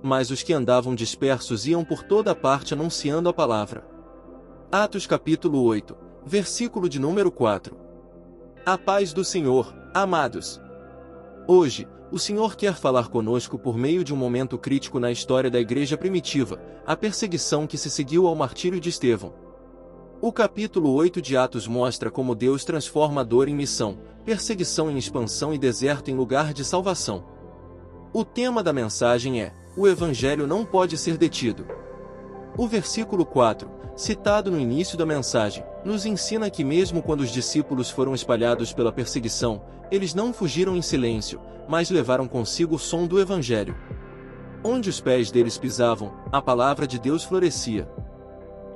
mas os que andavam dispersos iam por toda parte anunciando a palavra. Atos capítulo 8, versículo de número 4. A paz do Senhor, amados. Hoje, o Senhor quer falar conosco por meio de um momento crítico na história da igreja primitiva, a perseguição que se seguiu ao martírio de Estevão. O capítulo 8 de Atos mostra como Deus transforma a dor em missão, perseguição em expansão e deserto em lugar de salvação. O tema da mensagem é: o Evangelho não pode ser detido. O versículo 4, citado no início da mensagem, nos ensina que mesmo quando os discípulos foram espalhados pela perseguição, eles não fugiram em silêncio, mas levaram consigo o som do Evangelho. Onde os pés deles pisavam, a palavra de Deus florescia.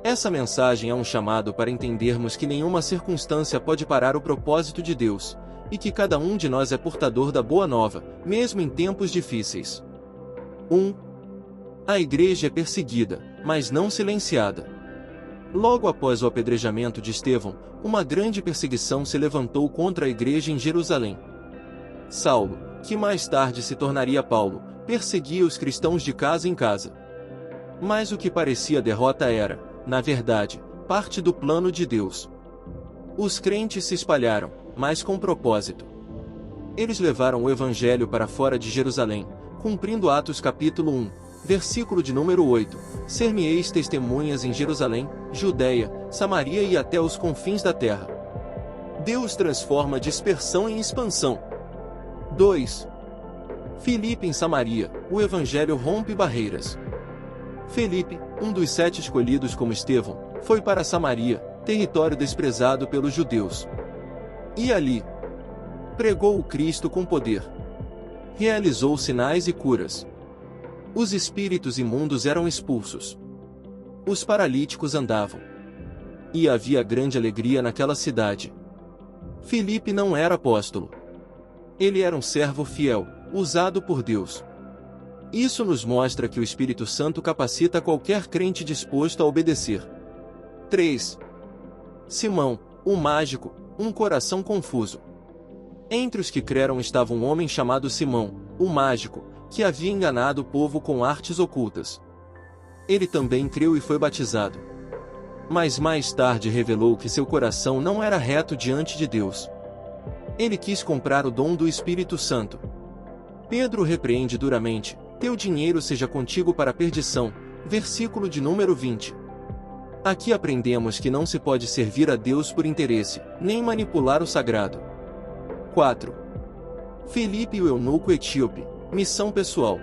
Essa mensagem é um chamado para entendermos que nenhuma circunstância pode parar o propósito de Deus, e que cada um de nós é portador da boa nova, mesmo em tempos difíceis. 1. A igreja é perseguida, mas não silenciada. Logo após o apedrejamento de Estevão, uma grande perseguição se levantou contra a igreja em Jerusalém. Saulo, que mais tarde se tornaria Paulo, perseguia os cristãos de casa em casa. Mas o que parecia derrota era, na verdade, parte do plano de Deus. Os crentes se espalharam, mas com propósito. Eles levaram o Evangelho para fora de Jerusalém, cumprindo Atos capítulo 1, versículo de número 8, ser-me-eis testemunhas em Jerusalém, Judeia, Samaria e até os confins da terra. Deus transforma dispersão em expansão. 2. Filipe em Samaria, o Evangelho rompe barreiras. Filipe, um dos 7 escolhidos como Estevão, foi para Samaria, território desprezado pelos judeus. E ali, pregou o Cristo com poder. Realizou sinais e curas. Os espíritos imundos eram expulsos. Os paralíticos andavam. E havia grande alegria naquela cidade. Filipe não era apóstolo. Ele era um servo fiel, usado por Deus. Isso nos mostra que o Espírito Santo capacita qualquer crente disposto a obedecer. 3. Simão, o mágico, um coração confuso. Entre os que creram estava um homem chamado Simão, o mágico, que havia enganado o povo com artes ocultas. Ele também creu e foi batizado. Mas mais tarde revelou que seu coração não era reto diante de Deus. Ele quis comprar o dom do Espírito Santo. Pedro repreende duramente: teu dinheiro seja contigo para a perdição, versículo de número 20. Aqui aprendemos que não se pode servir a Deus por interesse, nem manipular o sagrado. 4. Filipe e o eunuco etíope, missão pessoal.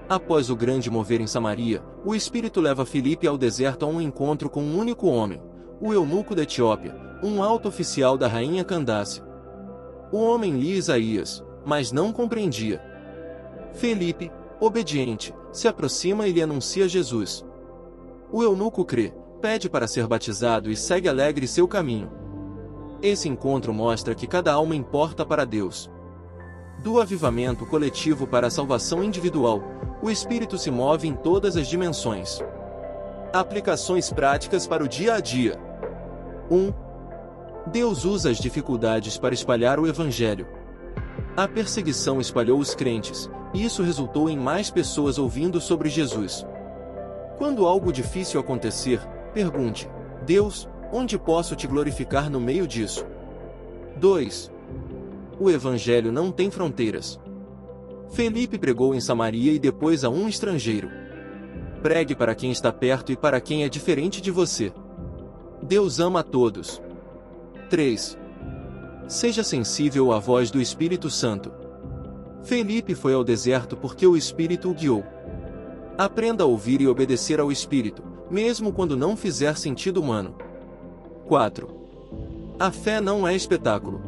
Após o grande mover em Samaria, o Espírito leva Filipe ao deserto a um encontro com um único homem, o eunuco da Etiópia, um alto oficial da rainha Candace. O homem lia Isaías, mas não compreendia. Filipe, obediente, se aproxima e lhe anuncia Jesus. O eunuco crê, pede para ser batizado e segue alegre seu caminho. Esse encontro mostra que cada alma importa para Deus. Do avivamento coletivo para a salvação individual, o Espírito se move em todas as dimensões. Aplicações práticas para o dia a dia. 1. Deus usa as dificuldades para espalhar o Evangelho. A perseguição espalhou os crentes, e isso resultou em mais pessoas ouvindo sobre Jesus. Quando algo difícil acontecer, pergunte: Deus, onde posso te glorificar no meio disso? 2. O Evangelho não tem fronteiras. Filipe pregou em Samaria e depois a um estrangeiro. Pregue para quem está perto e para quem é diferente de você. Deus ama a todos. 3. Seja sensível à voz do Espírito Santo. Filipe foi ao deserto porque o Espírito o guiou. Aprenda a ouvir e obedecer ao Espírito, mesmo quando não fizer sentido humano. 4. A fé não é espetáculo.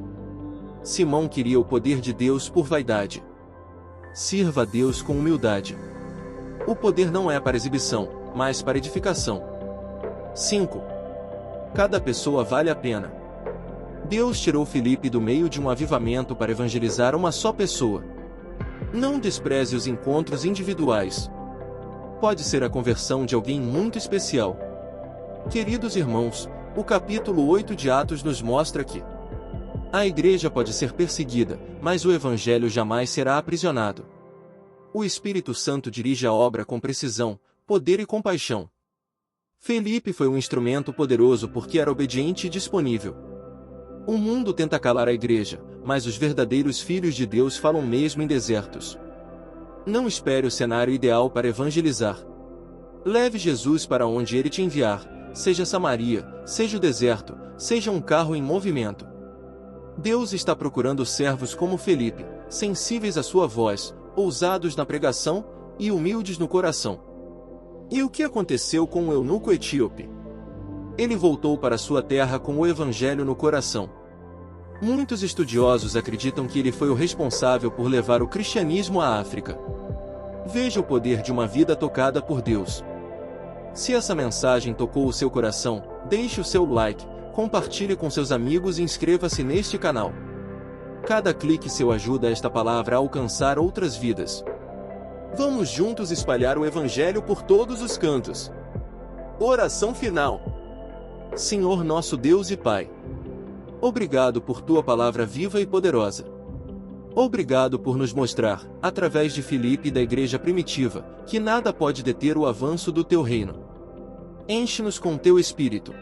Simão queria o poder de Deus por vaidade. Sirva a Deus com humildade. O poder não é para exibição, mas para edificação. 5. Cada pessoa vale a pena. Deus tirou Filipe do meio de um avivamento para evangelizar uma só pessoa. Não despreze os encontros individuais. Pode ser a conversão de alguém muito especial. Queridos irmãos, o capítulo 8 de Atos nos mostra que a igreja pode ser perseguida, mas o evangelho jamais será aprisionado. O Espírito Santo dirige a obra com precisão, poder e compaixão. Felipe foi um instrumento poderoso porque era obediente e disponível. O mundo tenta calar a igreja, mas os verdadeiros filhos de Deus falam mesmo em desertos. Não espere o cenário ideal para evangelizar. Leve Jesus para onde ele te enviar, seja Samaria, seja o deserto, seja um carro em movimento. Deus está procurando servos como Felipe, sensíveis à sua voz, ousados na pregação e humildes no coração. E o que aconteceu com o eunuco etíope? Ele voltou para sua terra com o evangelho no coração. Muitos estudiosos acreditam que ele foi o responsável por levar o cristianismo à África. Veja o poder de uma vida tocada por Deus. Se essa mensagem tocou o seu coração, deixe o seu like, compartilhe com seus amigos e inscreva-se neste canal. Cada clique seu ajuda esta palavra a alcançar outras vidas. Vamos juntos espalhar o Evangelho por todos os cantos. Oração final. Senhor nosso Deus e Pai, obrigado por Tua palavra viva e poderosa. Obrigado por nos mostrar, através de Filipe e da igreja primitiva, que nada pode deter o avanço do Teu reino. Enche-nos com Teu Espírito.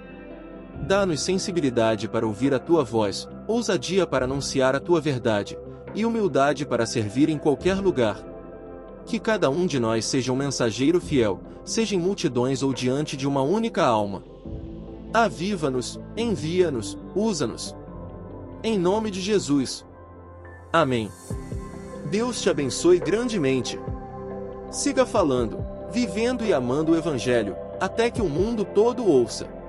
Dá-nos sensibilidade para ouvir a Tua voz, ousadia para anunciar a Tua verdade, e humildade para servir em qualquer lugar. Que cada um de nós seja um mensageiro fiel, seja em multidões ou diante de uma única alma. Aviva-nos, envia-nos, usa-nos. Em nome de Jesus. Amém. Deus te abençoe grandemente. Siga falando, vivendo e amando o Evangelho, até que o mundo todo ouça.